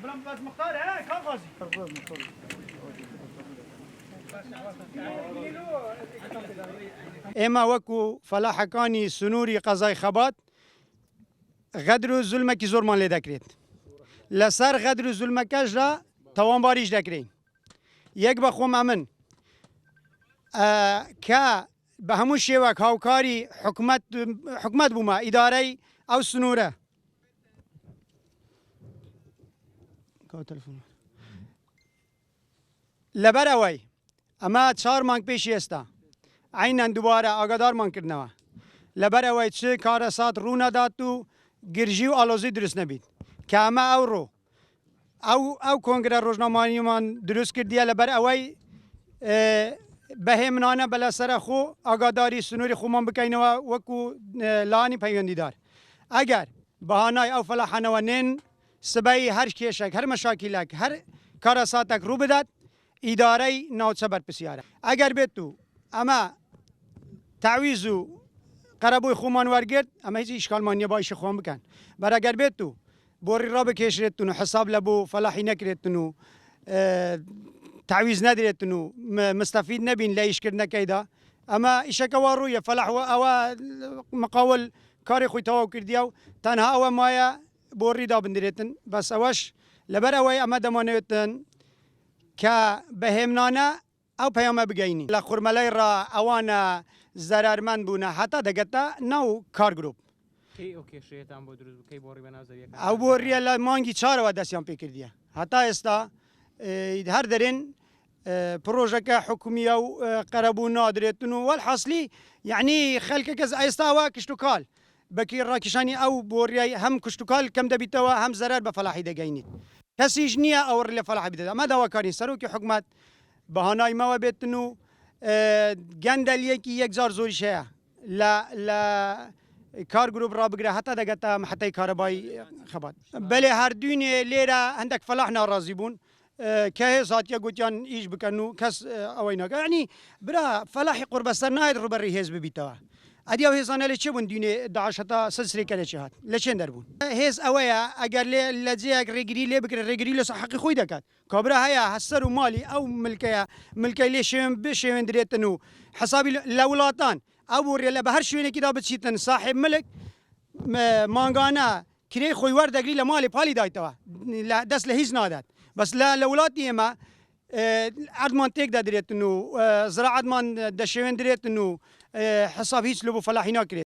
بلام بس مختار ها كان غازي اما وكو فلاحکانی سنوری قضای خبات غدر و ظلمکی زورمان لیده کرد لسر غدر و ظلمکش را توانباریش دکرین یک بخوم امن که به همون شیوک هاوکاری حکومت بوما اداره او سنوره لبر اوی اما 4 مانگ پیشی استا عیناً دوباره آگادار مان کردنوا لبر اوی چه کارسات رو نداد تو گرژی و آلوزی درست نبید که اما او رو او کنگره روزنامه‌ای من درست کردیه لبر اوی بهمنانه بلا سر خو آگاداری سنوری خو من بکینوا وکو لانی پیوندی دار اگر بهانای او فلاحانه و نین سبایی هر کیشک هر مشاکلک هر کارساتک رو بداد اداره ناوچه بر بسیاره اگر بیتو اما تعویض و قربوی خومان ورگرد اما هیچ اشکال مانیه بایش خوان بکن بر اگر بیتو بوری را بکشیدتونو حساب لبو فلاحی نکردتونو تعویض ندیدتونو مستفید نبین لیش کرد نکیدا اما ایشک واروی فلاح و او مقاول کاری خوی تواو کردیو تنها او مایا بوری دا بندریتن بس اوش لبر اوی اما دمانویتن که بهمنانه او پیامه بگینی لخورملی را اوانا ضررمند بونه حتی دگتا نو کار گروپ کی اوکی شیطان بود روز کی بوری بنازه او بوری لا مانگی 4 و دستیان پیکردیه حتی استا هر درین پروژه که حکومیه و قربو نادرتنو والحاصلی یعنی خلک کز استا و کشتوکال بکی راکشانی او بوری هم کشتوکال کم دبیتوا هم ضرر به فلاحی دگینی کسیش نیه اور لفلاح بیده ما دوا کاری سرو که حکومت بهانای ما بیتنو گندلیه کی یک زار زوری شه لا کار گروپ را بگیره حتی دگتا حتی کاربای خبات بله هر دونه لیره عندك فلاح ناراضی بون که ساتیا گوتیان ایش بکنو کس اوینا یعنی برا فلاح قرب سر ناید رو بری حزب بیتا ادیو هزانه لچه بون دونه داعش حتی سلسله کله چهات لچه در بون هز اویا اگر لجی اگر رگری لی بکره رگری لس حقی خوی دکات کبرا هيا حسر مالي او ملكي لي بشين دريتنو حسابي لولاتان او ريلا بهر شوينه كده بتشيتن صاحب ملك مانغانا كري خوي ورد اقري مالي بالي دايتوا لا دس لهيز نادات بس لا لولاتي ما عدمان تيك دريتنو زراعه عدمان دشين دريتنو حساب هيش لبو فلاحينا كري